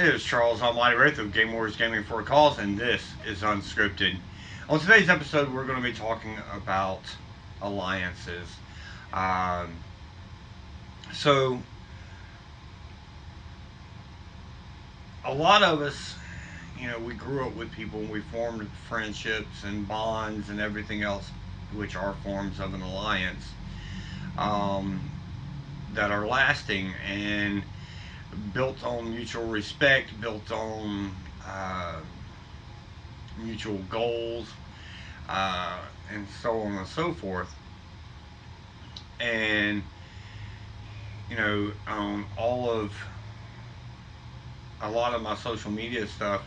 It is Charles Almighty Wraith of Game Wars Gaming for a Cause, and this is Unscripted. On today's episode, we're going to be talking about alliances. Um, so, a lot of us, we grew up with people and we formed friendships and bonds and everything else, which are forms of an alliance, um, that are lasting and built on mutual respect, built on uh, mutual goals, uh, and so on and so forth. And all of a lot of my social media stuff,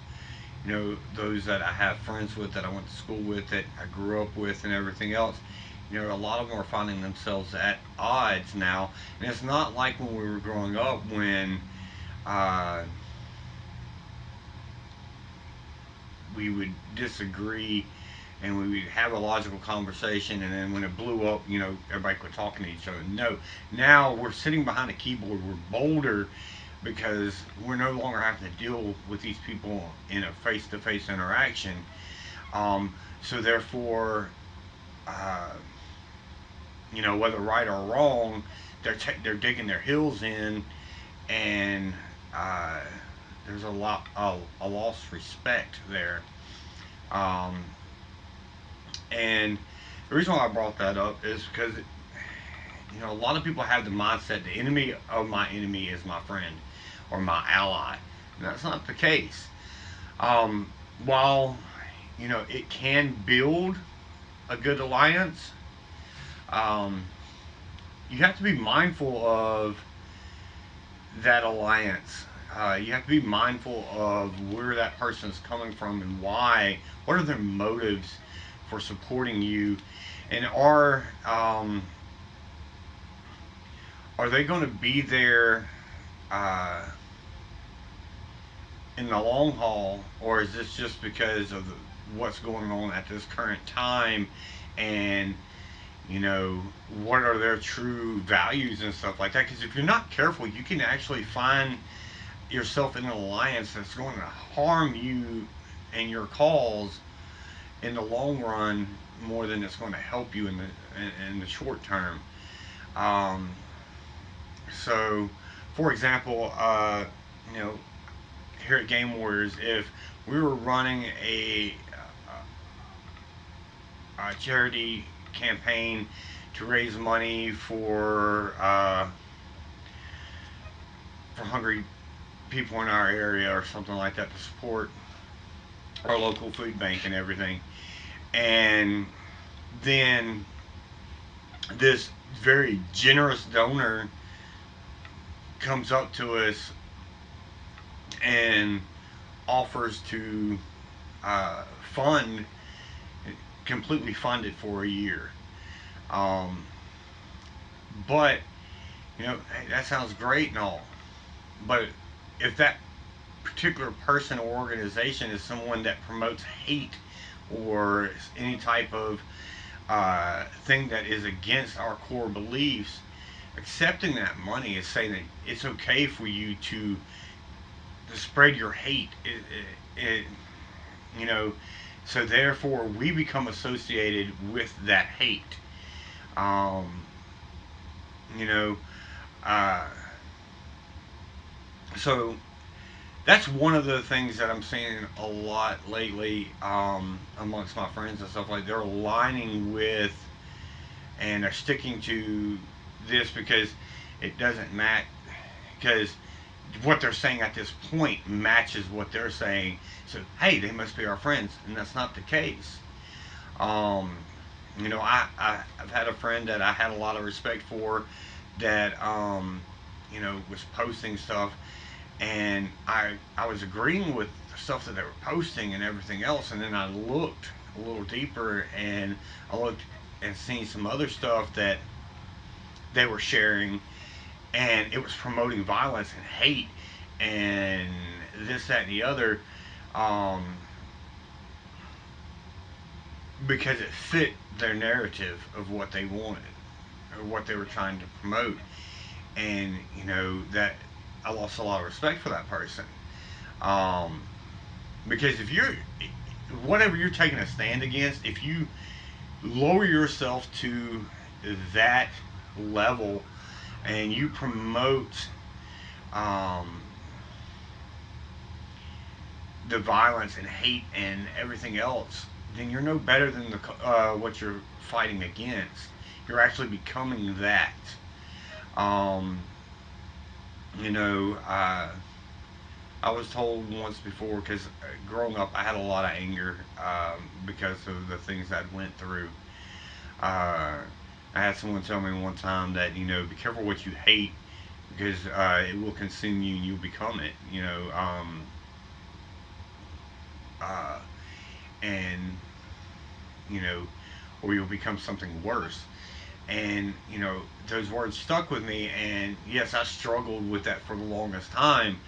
those that I have friends with, that I went to school with, that I grew up with, and everything else. A lot of them are finding themselves at odds now, and it's not like when we were growing up when uh, we would disagree and we would have a logical conversation, and then when it blew up, everybody quit talking to each other. No, now we're sitting behind a keyboard, we're bolder because we're no longer having to deal with these people in a face-to-face interaction. So therefore, uh, whether right or wrong, they're digging their heels in, and uh, there's a lost respect there. Um, and the reason why I brought that up is because a lot of people have the mindset the enemy of my enemy is my friend or my ally. And that's not the case. Um, while it can build a good alliance, um, you have to be mindful of that alliance. You have to be mindful of where that person is coming from and why. What are their motives for supporting you, and are they going to be there uh, in the long haul, or is this just because of what's going on at this current time, and you know what are their true values and stuff like that? Because if you're not careful, you can actually find yourself in an alliance that's going to harm you and your cause in the long run more than it's going to help you in the short term. Um, so, for example, you know, here at Game Warriors, if we were running a charity campaign to raise money for hungry people in our area or something like that to support our local food bank and everything, and then this very generous donor comes up to us and offers to uh, fund completely fund it for a year. Um, but hey, that sounds great and all. But if that particular person or organization is someone that promotes hate or any type of thing that is against our core beliefs, accepting that money is saying that it's okay for you to spread your hate. You know, so therefore we become associated with that hate. Um, you know, uh, so that's one of the things that I'm seeing a lot lately, amongst my friends and stuff. Like, they're aligning with and they're sticking to this because it doesn't match, because what they're saying at this point matches what they're saying. So hey, they must be our friends, and that's not the case. Um, I've had a friend that I had a lot of respect for that was posting stuff, and I was agreeing with the stuff that they were posting and everything else, and then I looked a little deeper, and I looked and seen some other stuff that they were sharing, and it was promoting violence and hate and this, that, and the other, um, because it fit their narrative of what they wanted or what they were trying to promote. And that I lost a lot of respect for that person. Um, because if you're, whatever you're taking a stand against, if you lower yourself to that level and you promote um, the violence and hate and everything else, then you're no better than what you're fighting against. You're actually becoming that. Um, you know, I was told once before, because growing up I had a lot of anger because of the things I'd went through. Uh, I had someone tell me one time that, be careful what you hate, because it will consume you and you'll become it. Uh, and you know, or you'll become something worse. And those words stuck with me. And yes, I struggled with that for the longest time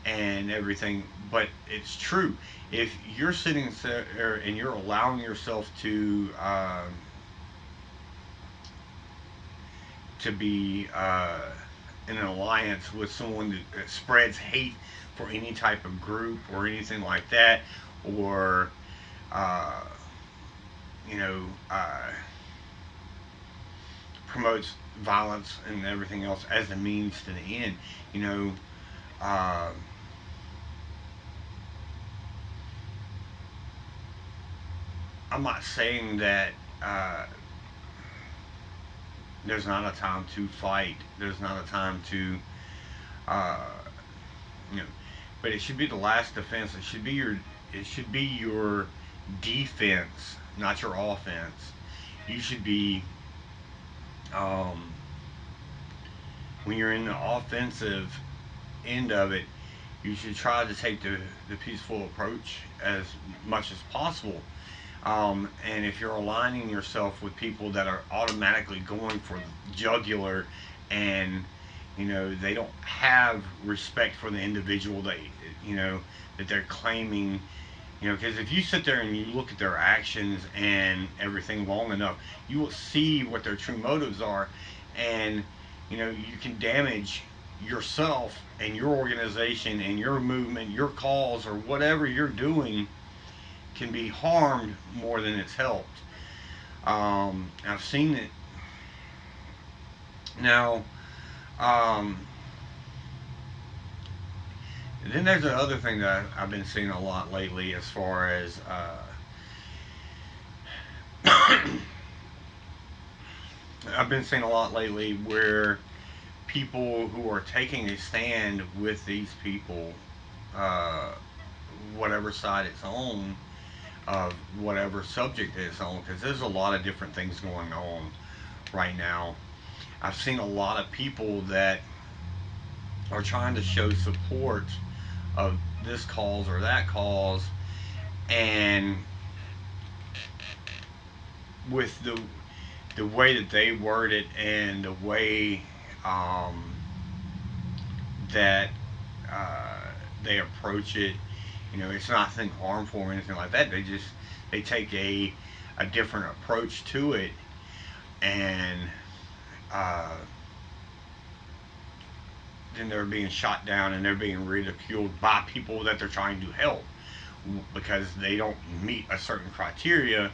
and everything. But it's true. If you're sitting there and you're allowing yourself to be in an alliance with someone that spreads hate for any type of group or anything like that, or uh, you know, promotes violence and everything else as a means to the end. You know, uh, I'm not saying that there's not a time to fight. There's not a time to, uh, you know, but it should be the last defense. It should be your. It should be your defense, not your offense. You should be um, when you're in the offensive end of it, you should try to take the peaceful approach as much as possible. And if you're aligning yourself with people that are automatically going for the jugular, and they don't have respect for the individual you know that they're claiming, because if you sit there and you look at their actions and everything long enough, you will see what their true motives are. And you can damage yourself and your organization and your movement, your cause, or whatever you're doing can be harmed more than it's helped. I've seen it now. Um, then there's the other thing that I've been seeing a lot lately, as far as I've been seeing a lot lately where people who are taking a stand with these people, uh, whatever side it's on, of whatever subject it's on, because there's a lot of different things going on right now. I've seen a lot of people that are trying to show support of this cause or that cause, and with the way that they word it and the way um, that uh, they approach it, it's nothing harmful or anything like that. They take a different approach to it, and uh, then they're being shot down and they're being ridiculed by people that they're trying to help because they don't meet a certain criteria,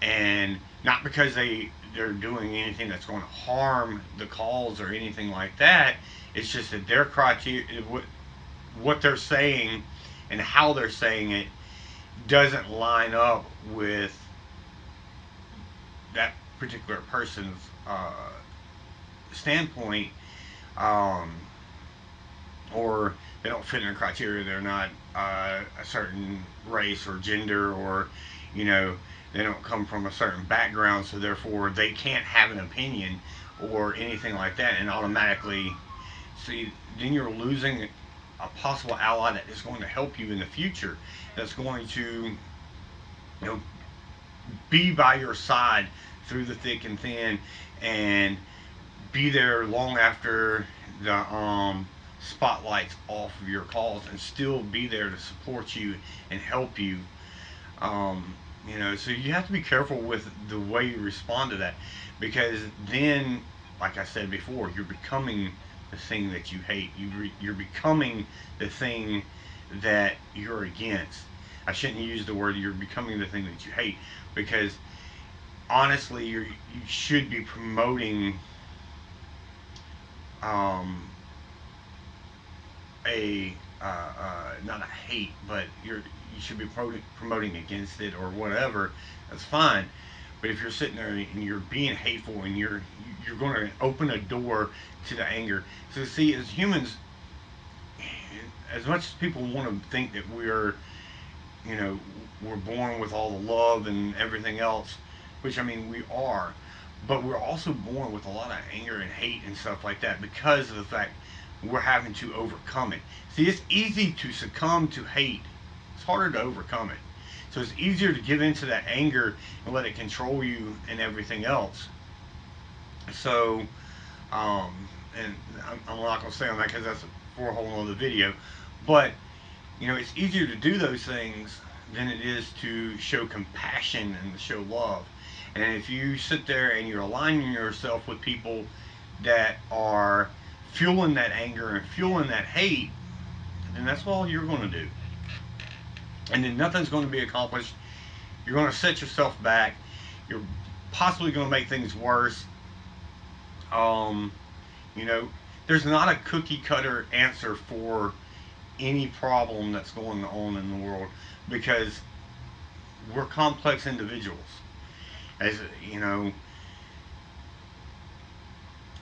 and not because they're doing anything that's going to harm the cause or anything like that. It's just that their criteria, what they're saying and how they're saying it, doesn't line up with that particular person's standpoint, um, or they don't fit in the criteria. They're not a certain race or gender, or you know they don't come from a certain background, so therefore they can't have an opinion or anything like that. And automatically, see, then you're losing a possible ally that is going to help you in the future. That's going to know be by your side through the thick and thin, and be there long after the spotlight's off of your calls, and still be there to support you and help you. So you have to be careful with the way you respond to that, because then, like I said before, you're becoming the thing that you hate. You're becoming the thing that you're against. I shouldn't use the word you're becoming the thing that you hate, because honestly, you should be promoting um, a not a hate, but you should be promoting against it or whatever. That's fine. But if you're sitting there and you're being hateful and you're going to open a door to the anger. So see, as humans, as much as people want to think that you know, we're born with all the love and everything else, which I mean we are, but we're also born with a lot of anger and hate and stuff like that because of the fact we're having to overcome it. See, it's easy to succumb to hate. It's harder to overcome it. So it's easier to give into that anger and let it control you and everything else. So, and I'm not going to stay on that because that's for a whole other video. But you know, it's easier to do those things than it is to show compassion and to show love. And if you sit there and you're aligning yourself with people that are fueling that anger and fueling that hate, then that's all you're going to do. And then nothing's going to be accomplished. You're going to set yourself back. You're possibly going to make things worse. Um, you know, there's not a cookie cutter answer for any problem that's going on in the world, because we're complex individuals. As you know,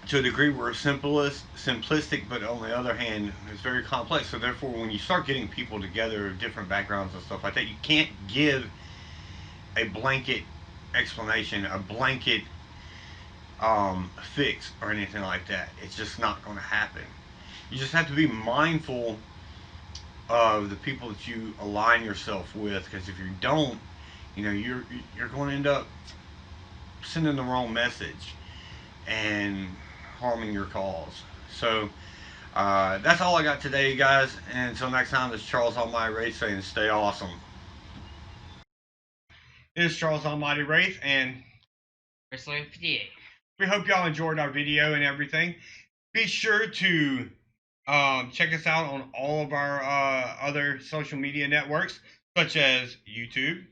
to a degree, we're simplistic, but on the other hand, it's very complex. So therefore, when you start getting people together of different backgrounds and stuff like that, you can't give a blanket explanation, a blanket fix, or anything like that. It's just not going to happen. You just have to be mindful of the people that you align yourself with, because if you don't, you know, you're going to end up sending the wrong message and harming your cause. So that's all I got today, guys. And until next time, this is Charles Almighty Wraith saying stay awesome. This is Charles Almighty Wraith, and Wrestler 58. we hope y'all enjoyed our video and everything. Be sure to check us out on all of our other social media networks, such as YouTube,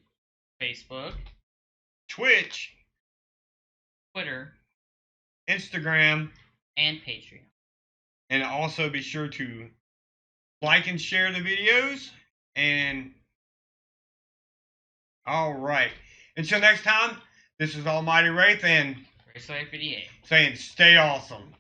Facebook, Twitch, Twitter, Instagram, and Patreon. and also be sure to like and share the videos. And all right, until next time, this is Almighty Wraith and Wrestler 58. saying stay awesome.